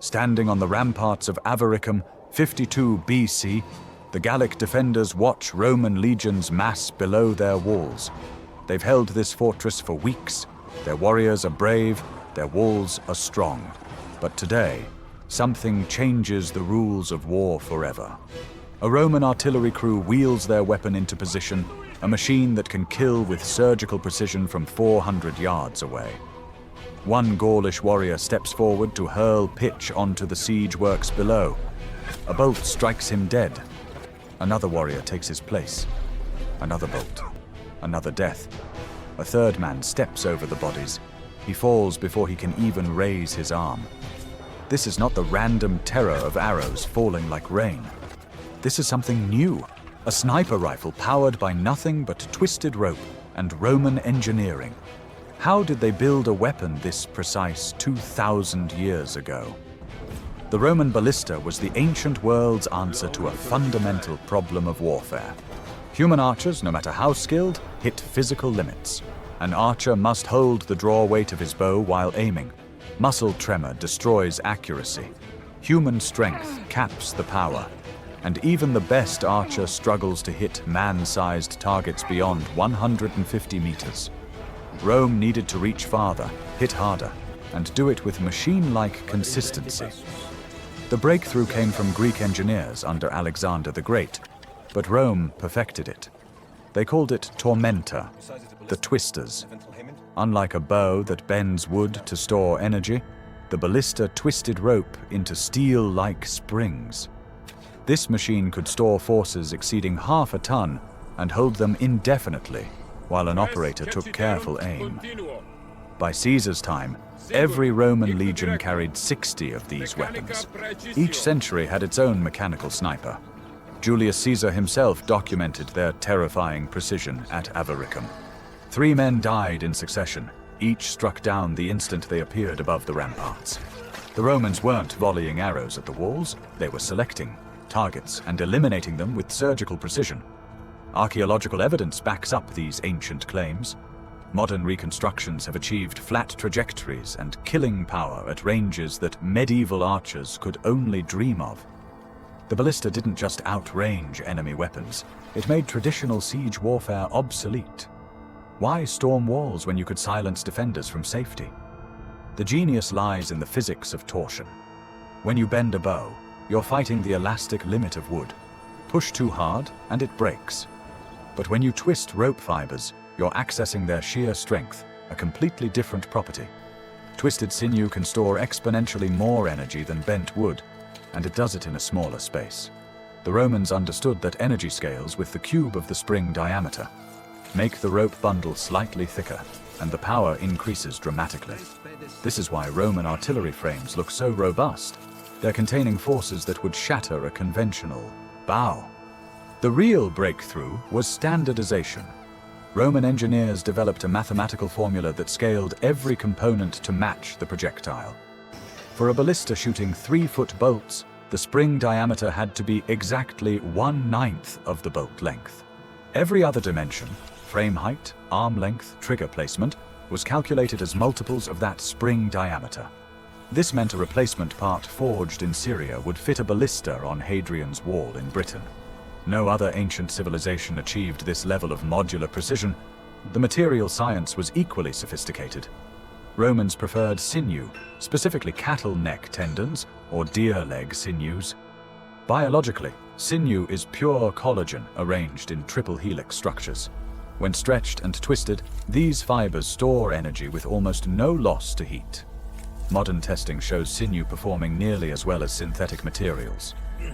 Standing on the ramparts of Avaricum, 52 BC, the Gallic defenders watch Roman legions mass below their walls. They've held this fortress for weeks. Their warriors are brave, their walls are strong. But today, something changes the rules of war forever. A Roman artillery crew wheels their weapon into position, a machine that can kill with surgical precision from 400 yards away. One Gaulish warrior steps forward to hurl pitch onto the siege works below. A bolt strikes him dead. Another warrior takes his place. Another bolt. Another death. A third man steps over the bodies. He falls before he can even raise his arm. This is not the random terror of arrows falling like rain. This is something new. A sniper rifle powered by nothing but twisted rope and Roman engineering. How did they build a weapon this precise 2,000 years ago? The Roman Ballista was the ancient world's answer to a fundamental problem of warfare. Human archers, no matter how skilled, hit physical limits. An archer must hold the draw weight of his bow while aiming. Muscle tremor destroys accuracy. Human strength caps the power. And even the best archer struggles to hit man-sized targets beyond 150 meters. Rome needed to reach farther, hit harder, and do it with machine-like consistency. The breakthrough came from Greek engineers under Alexander the Great, but Rome perfected it. They called it tormenta, the twisters. Unlike a bow that bends wood to store energy, the ballista twisted rope into steel-like springs. This machine could store forces exceeding half a ton and hold them indefinitely, while an operator took careful aim. By Caesar's time, every Roman legion carried 60 of these weapons. Each century had its own mechanical sniper. Julius Caesar himself documented their terrifying precision at Avaricum. 3 men died in succession, each struck down the instant they appeared above the ramparts. The Romans weren't volleying arrows at the walls, they were selecting targets and eliminating them with surgical precision. Archaeological evidence backs up these ancient claims. Modern reconstructions have achieved flat trajectories and killing power at ranges that medieval archers could only dream of. The ballista didn't just outrange enemy weapons, it made traditional siege warfare obsolete. Why storm walls when you could silence defenders from safety? The genius lies in the physics of torsion. When you bend a bow, you're fighting the elastic limit of wood. Push too hard, and it breaks. But when you twist rope fibers, you're accessing their sheer strength, a completely different property. Twisted sinew can store exponentially more energy than bent wood, and it does it in a smaller space. The Romans understood that energy scales with the cube of the spring diameter. Make the rope bundle slightly thicker, and the power increases dramatically. This is why Roman artillery frames look so robust. They're containing forces that would shatter a conventional bow. The real breakthrough was standardization. Roman engineers developed a mathematical formula that scaled every component to match the projectile. For a ballista shooting 3-foot bolts, the spring diameter had to be exactly 1/9 of the bolt length. Every other dimension, frame height, arm length, trigger placement, was calculated as multiples of that spring diameter. This meant a replacement part forged in Syria would fit a ballista on Hadrian's Wall in Britain. No other ancient civilization achieved this level of modular precision. The material science was equally sophisticated. Romans preferred sinew, specifically cattle neck tendons or deer leg sinews. Biologically, sinew is pure collagen arranged in triple helix structures. When stretched and twisted, these fibers store energy with almost no loss to heat. Modern testing shows sinew performing nearly as well as synthetic materials.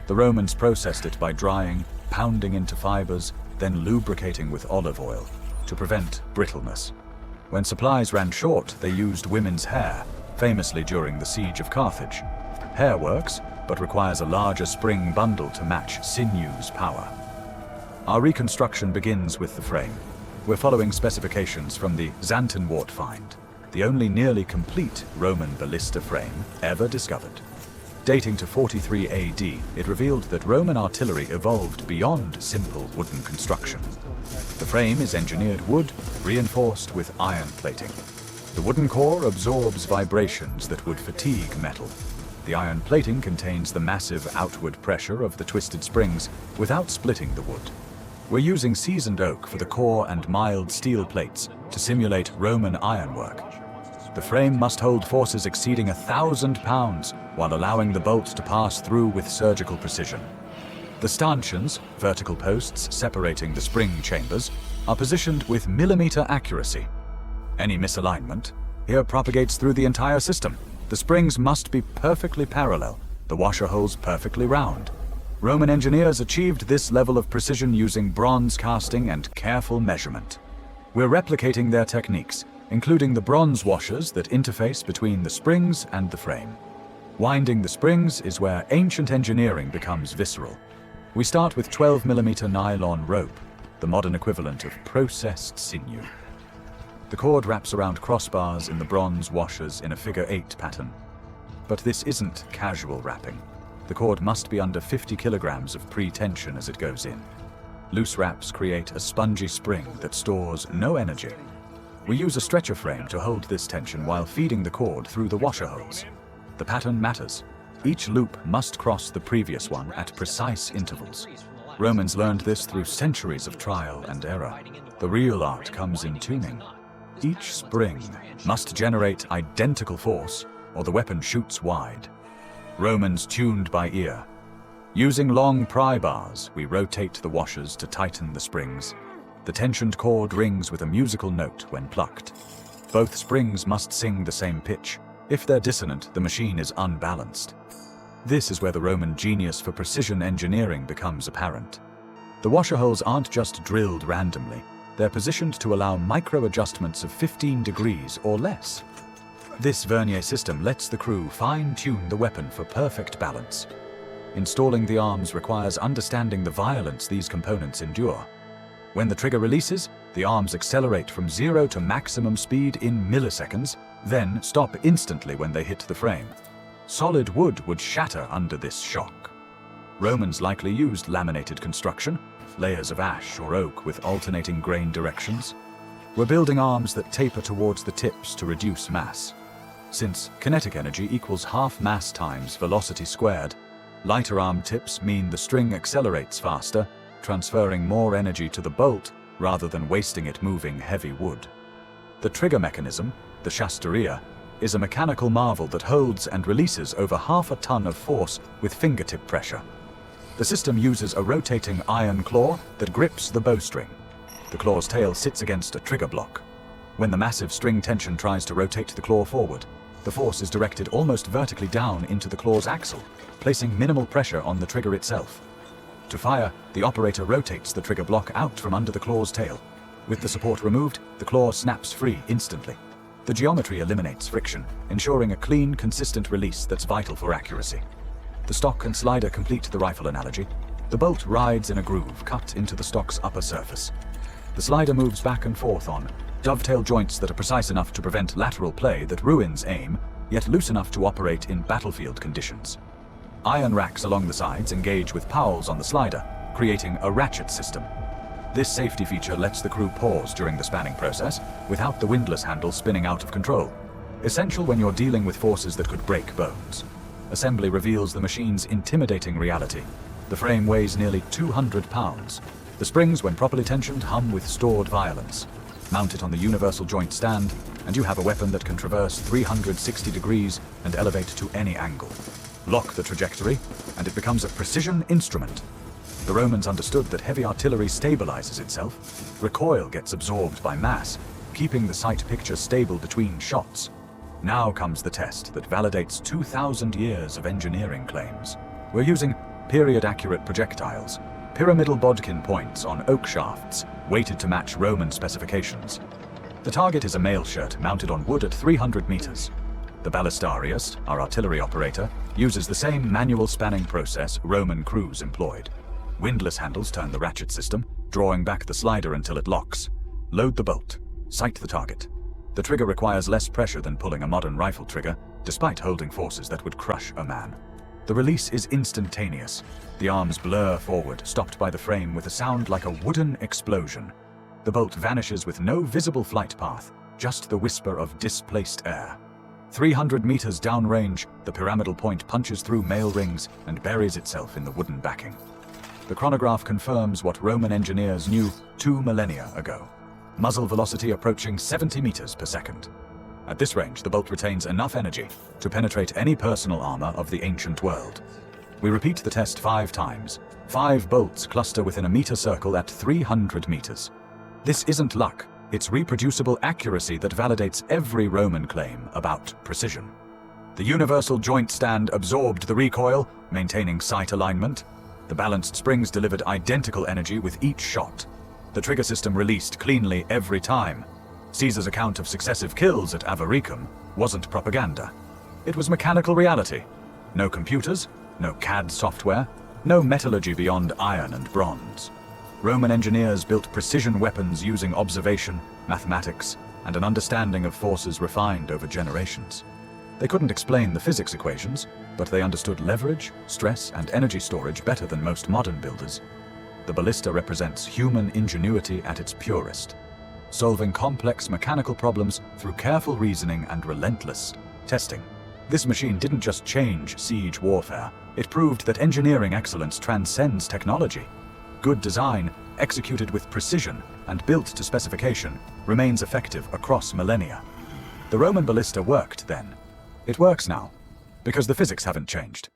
The Romans processed it by drying, pounding into fibers, then lubricating with olive oil to prevent brittleness. When supplies ran short, they used women's hair, famously during the siege of Carthage. Hair works, but requires a larger spring bundle to match sinew's power. Our reconstruction begins with the frame. We're following specifications from the Xantenwort find, the only nearly complete Roman ballista frame ever discovered. Dating to 43 AD, it revealed that Roman artillery evolved beyond simple wooden construction. The frame is engineered wood, reinforced with iron plating. The wooden core absorbs vibrations that would fatigue metal. The iron plating contains the massive outward pressure of the twisted springs without splitting the wood. We're using seasoned oak for the core and mild steel plates to simulate Roman ironwork. The frame must hold forces exceeding 1,000 pounds while allowing the bolt to pass through with surgical precision. The stanchions, vertical posts separating the spring chambers, are positioned with millimeter accuracy. Any misalignment here propagates through the entire system. The springs must be perfectly parallel, the washer holes perfectly round. Roman engineers achieved this level of precision using bronze casting and careful measurement. We're replicating their techniques, including the bronze washers that interface between the springs and the frame. Winding the springs is where ancient engineering becomes visceral. We start with 12mm nylon rope, the modern equivalent of processed sinew. The cord wraps around crossbars in the bronze washers in a figure 8 pattern. But this isn't casual wrapping. The cord must be under 50 kilograms of pre-tension as it goes in. Loose wraps create a spongy spring that stores no energy. We use a stretcher frame to hold this tension while feeding the cord through the washer holes. The pattern matters. Each loop must cross the previous one at precise intervals. Romans learned this through centuries of trial and error. The real art comes in tuning. Each spring must generate identical force, or the weapon shoots wide. Romans tuned by ear. Using long pry bars, we rotate the washers to tighten the springs. The tensioned cord rings with a musical note when plucked. Both springs must sing the same pitch. If they're dissonant, the machine is unbalanced. This is where the Roman genius for precision engineering becomes apparent. The washer holes aren't just drilled randomly. They're positioned to allow micro-adjustments of 15 degrees or less. This vernier system lets the crew fine-tune the weapon for perfect balance. Installing the arms requires understanding the violence these components endure. When the trigger releases, the arms accelerate from 0 to maximum speed in milliseconds, then stop instantly when they hit the frame. Solid wood would shatter under this shock. Romans likely used laminated construction, layers of ash or oak with alternating grain directions. We're building arms that taper towards the tips to reduce mass. Since kinetic energy equals half mass times velocity squared, lighter arm tips mean the string accelerates faster, transferring more energy to the bolt rather than wasting it moving heavy wood. The trigger mechanism, the shasteria, is a mechanical marvel that holds and releases over half a ton of force with fingertip pressure. The system uses a rotating iron claw that grips the bowstring. The claw's tail sits against a trigger block. When the massive string tension tries to rotate the claw forward, the force is directed almost vertically down into the claw's axle, placing minimal pressure on the trigger itself. To fire, the operator rotates the trigger block out from under the claw's tail. With the support removed, the claw snaps free instantly. The geometry eliminates friction, ensuring a clean, consistent release that's vital for accuracy. The stock and slider complete the rifle analogy. The bolt rides in a groove cut into the stock's upper surface. The slider moves back and forth on dovetail joints that are precise enough to prevent lateral play that ruins aim, yet loose enough to operate in battlefield conditions. Iron racks along the sides engage with powels on the slider, creating a ratchet system. This safety feature lets the crew pause during the spanning process without the windlass handle spinning out of control, essential when you're dealing with forces that could break bones. Assembly reveals the machine's intimidating reality. The frame weighs nearly 200 pounds. The springs, when properly tensioned, hum with stored violence. Mount it on the universal joint stand, and you have a weapon that can traverse 360 degrees and elevate to any angle. Lock the trajectory, and it becomes a precision instrument. The Romans understood that heavy artillery stabilizes itself. Recoil gets absorbed by mass, keeping the sight picture stable between shots. Now comes the test that validates 2,000 years of engineering claims. We're using period-accurate projectiles, pyramidal bodkin points on oak shafts, weighted to match Roman specifications. The target is a mail shirt mounted on wood at 300 meters. The ballistarius, our artillery operator, uses the same manual spanning process Roman crews employed. Windlass handles turn the ratchet system, drawing back the slider until it locks. Load the bolt. Sight the target. The trigger requires less pressure than pulling a modern rifle trigger, despite holding forces that would crush a man. The release is instantaneous. The arms blur forward, stopped by the frame with a sound like a wooden explosion. The bolt vanishes with no visible flight path, just the whisper of displaced air. 300 meters downrange, the pyramidal point punches through mail rings and buries itself in the wooden backing. The chronograph confirms what Roman engineers knew 2 millennia ago. Muzzle velocity approaching 70 meters per second. At this range, the bolt retains enough energy to penetrate any personal armor of the ancient world. We repeat the test 5 times. 5 bolts cluster within a meter circle at 300 meters. This isn't luck, it's reproducible accuracy that validates every Roman claim about precision. The universal joint stand absorbed the recoil, maintaining sight alignment. The balanced springs delivered identical energy with each shot. The trigger system released cleanly every time. Caesar's account of successive kills at Avaricum wasn't propaganda. It was mechanical reality. No computers, no CAD software, no metallurgy beyond iron and bronze. Roman engineers built precision weapons using observation, mathematics, and an understanding of forces refined over generations. They couldn't explain the physics equations, but they understood leverage, stress, and energy storage better than most modern builders. The ballista represents human ingenuity at its purest, solving complex mechanical problems through careful reasoning and relentless testing. This machine didn't just change siege warfare, it proved that engineering excellence transcends technology. Good design, executed with precision and built to specification, remains effective across millennia. The Roman ballista worked then. It works now, because the physics haven't changed.